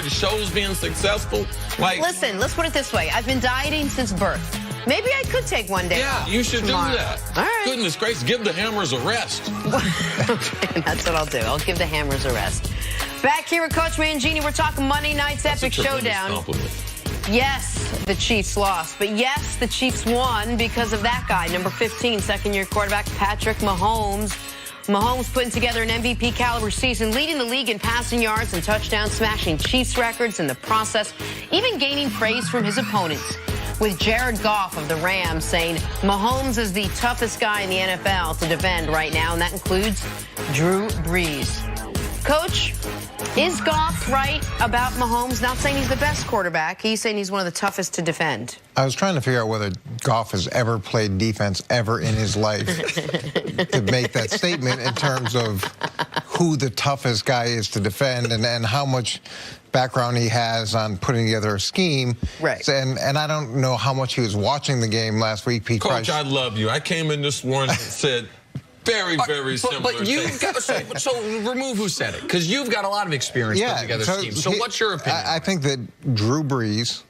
it shows being successful. Like, listen, let's put it this way. I've been dieting since birth. Maybe I could take one day off. You should tomorrow. do that. All right. Goodness gracious, give the hammers a rest. Okay, that's what I'll do. I'll give the hammers a rest. Back here with Coach Mangini, we're talking Monday night's epic showdown. Compliment. Yes, the Chiefs lost, but yes, the Chiefs won because of that guy, number 15, second-year quarterback Patrick Mahomes. Mahomes putting together an MVP-caliber season, leading the league in passing yards and touchdowns, smashing Chiefs records in the process, even gaining praise from his opponents, with Jared Goff of the Rams saying Mahomes is the toughest guy in the NFL to defend right now, and that includes Drew Brees. Coach, is Goff right about Mahomes? Not saying he's the best quarterback. He's saying he's one of the toughest to defend. I was trying to figure out whether Goff has ever played defense ever in his life to make that statement in terms of who the toughest guy is to defend and how much background he has on putting together a scheme. Right. And I don't know how much he was watching the game last week. Coach, I love you. I came in this morning and said, very similar. But you've got so remove who said it, because you've got a lot of experience putting together schemes. So what's your opinion? I think that Drew Brees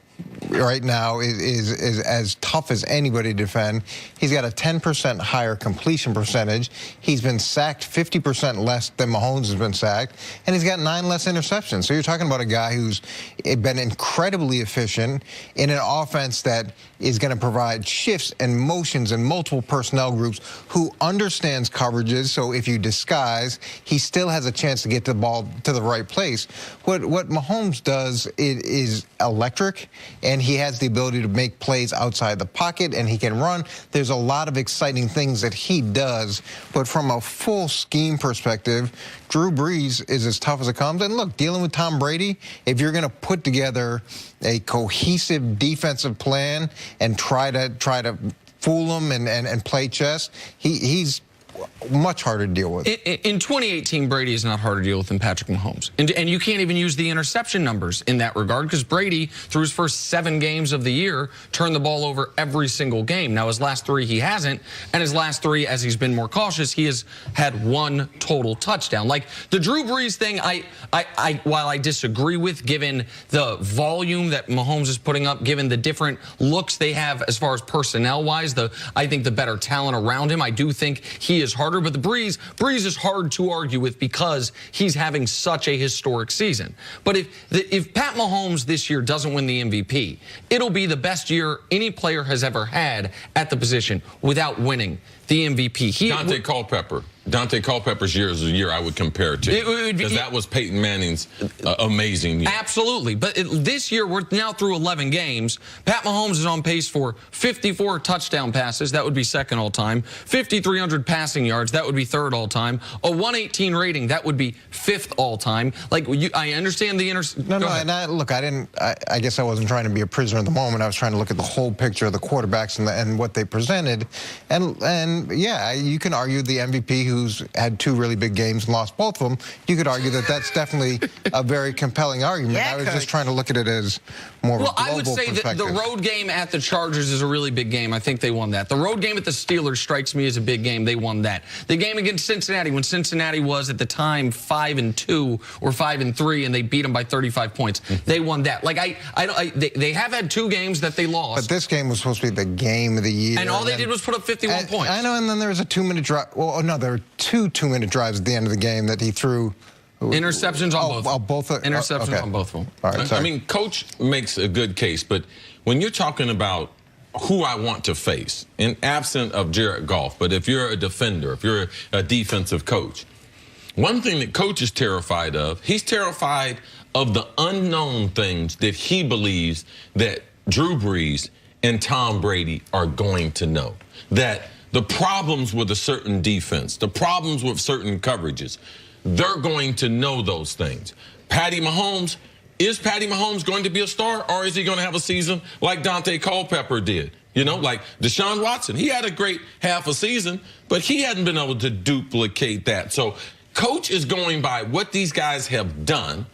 right now is as tough as anybody to defend. He's got a 10% higher completion percentage. He's been sacked 50% less than Mahomes has been sacked, and he's got 9 less interceptions. So you're talking about a guy who's been incredibly efficient in an offense that is going to provide shifts and motions and multiple personnel groups, who understands coverages. So if you disguise, he still has a chance to get the ball to the right place. What Mahomes does is electric, and he has the ability to make plays outside the pocket, and he can run. There's a lot of exciting things that he does, but from a full scheme perspective, Drew Brees is as tough as it comes. And look, dealing with Tom Brady, if you're going to put together a cohesive defensive plan and try to fool him and play chess, he's much harder to deal with. In 2018, Brady is not harder to deal with than Patrick Mahomes. And you can't even use the interception numbers in that regard, because Brady, through his first 7 games of the year, turned the ball over every single game. Now, his last 3, he hasn't. And his last 3, as he's been more cautious, he has had 1 total touchdown. Like, the Drew Brees thing, while I disagree with, given the volume that Mahomes is putting up, given the different looks they have as far as personnel-wise, I think the better talent around him, I do think he is harder. But the Brees is hard to argue with because he's having such a historic season. But if Pat Mahomes this year doesn't win the MVP, it'll be the best year any player has ever had at the position without winning the MVP. Dante Culpepper's year is a year I would compare it to, because that was Peyton Manning's amazing year. Absolutely. But this year, we're now through 11 games. Pat Mahomes is on pace for 54 touchdown passes. That would be second all-time. 5,300 passing yards. That would be third all-time. A 118 rating. That would be 5th all-time. Like, I understand the look, I guess I wasn't trying to be a prisoner of the moment. I was trying to look at the whole picture of the quarterbacks and what they presented. And yeah, you can argue the MVP, who's had 2 really big games and lost both of them, you could argue that that's definitely a very compelling argument. Yeah, I was just trying to look at it as more of a global I would say that the road game at the Chargers is a really big game. I think they won that. The road game at the Steelers strikes me as a big game. They won that. The game against Cincinnati, when Cincinnati was at the time 5-2 or 5-3, and they beat them by 35 points, they won that. Like, they have had 2 games that they lost. But this game was supposed to be the game of the year. And all they did was put up 51 points. I know, and then there was a 2-minute drive. Well, no, there were 2 2-minute drives at the end of the game that he threw. Interceptions on both. Interceptions on both of them. All right, sorry. I mean, Coach makes a good case, but when you're talking about who I want to face, in absent of Jared Goff, but if you're a defender, if you're a defensive coach, one thing that Coach is terrified of, he's terrified of the unknown things that he believes that Drew Brees and Tom Brady are going to know. That the problems with a certain defense, the problems with certain coverages, they're going to know those things. Is Patty Mahomes going to be a star, or is he going to have a season like Dante Culpepper did? You know, like Deshaun Watson. He had a great half a season, but he hadn't been able to duplicate that. So Coach is going by what these guys have done,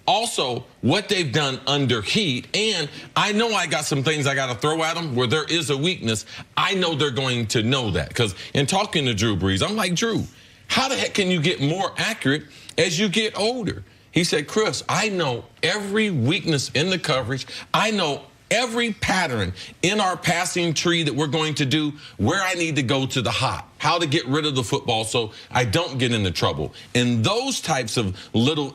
also what they've done under heat, and I know I got some things I got to throw at them where there is a weakness. I know they're going to know that, because in talking to Drew Brees, I'm like, Drew, how the heck can you get more accurate as you get older? He said, Chris, I know every weakness in the coverage. I know every pattern in our passing tree that we're going to do, where I need to go to the hot, how to get rid of the football so I don't get into trouble. And those types of little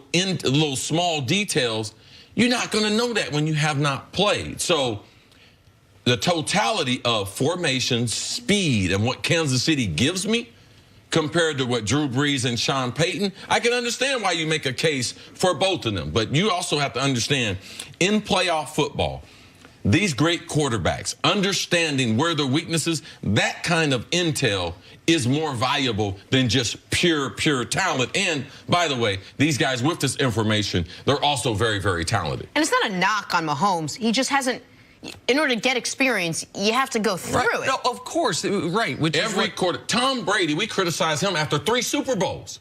small details, you're not going to know that when you have not played. So the totality of formation, speed, and what Kansas City gives me compared to what Drew Brees and Sean Payton, I can understand why you make a case for both of them. But you also have to understand, in playoff football, these great quarterbacks, understanding where their weaknesses, that kind of intel is more valuable than just pure talent. And, by the way, these guys with this information, they're also very, very talented. And it's not a knock on Mahomes. He just hasn't. In order to get experience, you have to go through it. No, of course, right. Which every quarter, Tom Brady, we criticized him after 3 Super Bowls.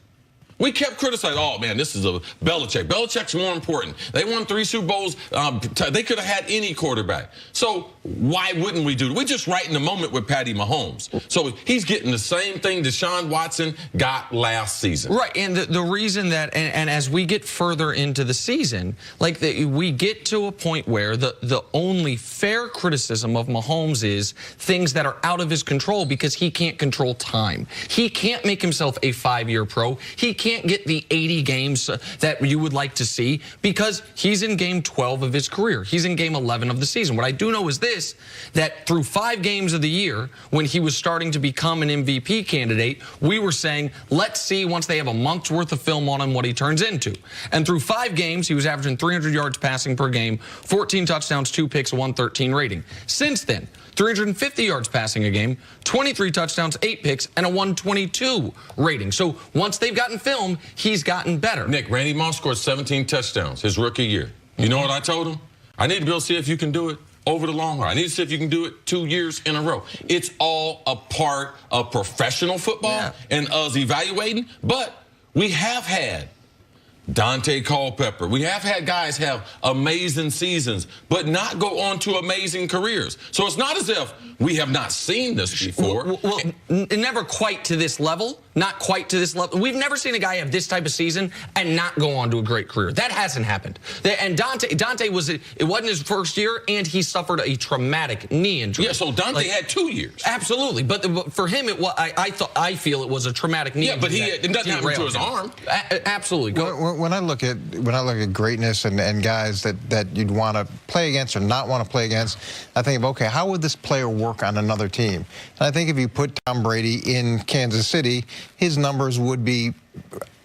We kept criticizing, oh, man, this is a Belichick. Belichick's more important. They won 3 Super Bowls. They could have had any quarterback. So why wouldn't we do it? We're just right in the moment with Patty Mahomes. So he's getting the same thing Deshaun Watson got last season. Right, and the reason that, and as we get further into the season, we get to a point where the only fair criticism of Mahomes is things that are out of his control because he can't control time. He can't make himself a 5-year pro. He can't get the 80 games that you would like to see because he's in game 12 of his career. He's in game 11 of the season. What I do know is this, that through 5 games of the year, when he was starting to become an MVP candidate, we were saying, let's see once they have a month's worth of film on him what he turns into. And through 5 games, he was averaging 300 yards passing per game, 14 touchdowns, 2 picks, a 113 rating. Since then, 350 yards passing a game, 23 touchdowns, 8 picks, and a 122 rating. So once they've gotten film, he's gotten better. Nick, Randy Moss scored 17 touchdowns his rookie year. You know what I told him? I need to be able to see if you can do it over the long run. I need to see if you can do it 2 years in a row. It's all a part of professional football and us evaluating. But we have had Dante Culpepper. We have had guys have amazing seasons, but not go on to amazing careers. So it's not as if we have not seen this before. Well, never quite to this level. Not quite to this level. We've never seen a guy have this type of season and not go on to a great career. That hasn't happened. And Dante it wasn't his first year, and he suffered a traumatic knee injury. Yeah, so Dante had 2 years. Absolutely, but for him, I feel it was a traumatic knee. Yeah, but it doesn't happen to his arm. Absolutely. When I look at greatness and guys that you'd want to play against or not want to play against, I think of, okay, how would this player work on another team? And I think if you put Tom Brady in Kansas City, his numbers would be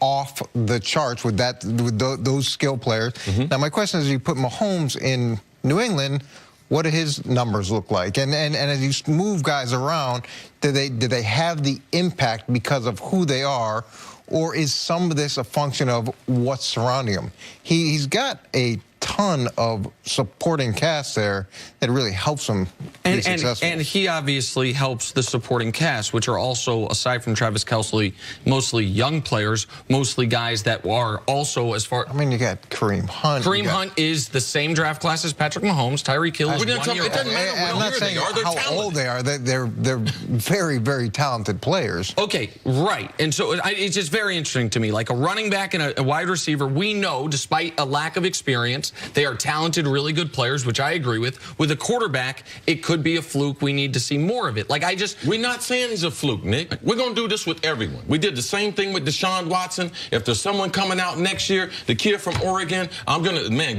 off the charts with those skill players. Now, my question is, you put Mahomes in New England, what do his numbers look like? And as you move guys around, do they have the impact because of who they are, or is some of this a function of what's surrounding him? He's got a ton of supporting cast there that really helps him be successful. And he obviously helps the supporting cast, which are also, aside from Travis Kelce, mostly young players, mostly guys that are also as far... I mean, you got Kareem Hunt. Kareem Hunt is the same draft class as Patrick Mahomes. Tyreek Hill is 1 year. It doesn't matter I'm not saying how old they are. They're very, very talented players. Okay, right. And so it's just very interesting to me. Like a running back and a wide receiver, we know, despite a lack of experience, they are talented, really good players, which I agree with. With a quarterback, it could be a fluke. We need to see more of it. We're not saying he's a fluke, Nick. We're going to do this with everyone. We did the same thing with Deshaun Watson. If there's someone coming out next year, the kid from Oregon,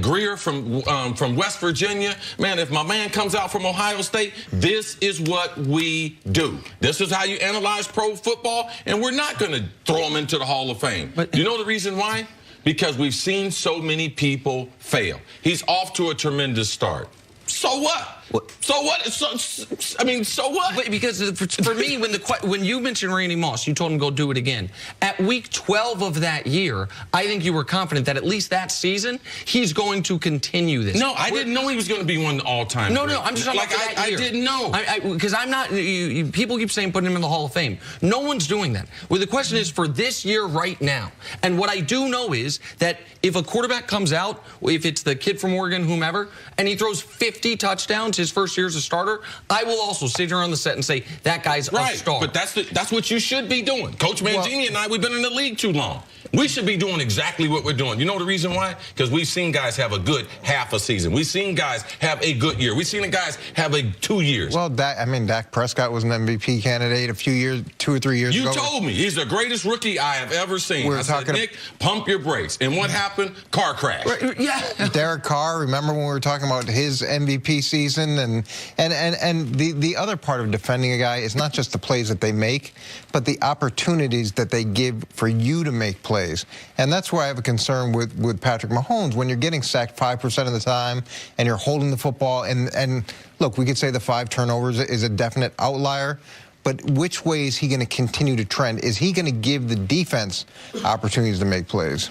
Greer from West Virginia, if my man comes out from Ohio State, this is what we do. This is how you analyze pro football, and we're not going to throw him into the Hall of Fame. But you know the reason why? Because we've seen so many people fail. He's off to a tremendous start. So what? So what? So what? But because for me, when you mentioned Randy Moss, you told him go do it again. At week 12 of that year, I think you were confident that at least that season, he's going to continue this. No, I didn't know he was going to be one of the all-time. No, I'm just talking about that year. I didn't know. Because I'm not, people keep saying putting him in the Hall of Fame. No one's doing that. Well, the question is for this year right now. And what I do know is that if a quarterback comes out, if it's the kid from Oregon, whomever, and he throws 50 touchdowns his first year as a starter, I will also sit here on the set and say that guy's a star. But that's what you should be doing. Coach Mangini and I, we've been in the league too long. We should be doing exactly what we're doing. You know the reason why? Because we've seen guys have a good half a season. We've seen guys have a good year. We've seen the guys have 2 years. Well, Dak Prescott was an MVP candidate a few years, 2 or 3 years ago. You told me he's the greatest rookie I have ever seen. I said, Nick, pump your brakes. And what happened? Car crash. Yeah. Derek Carr, remember when we were talking about his MVP season? And the other part of defending a guy is not just the plays that they make, but the opportunities that they give for you to make plays. And that's where I have a concern with Patrick Mahomes. When you're getting sacked 5% of the time and you're holding the football, and look, we could say the 5 turnovers is a definite outlier, but which way is he going to continue to trend? Is he going to give the defense opportunities to make plays?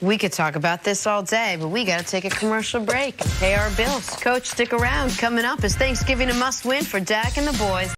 We could talk about this all day, but we got to take a commercial break and pay our bills. Coach, stick around. Coming up is Thanksgiving a must-win for Dak and the boys.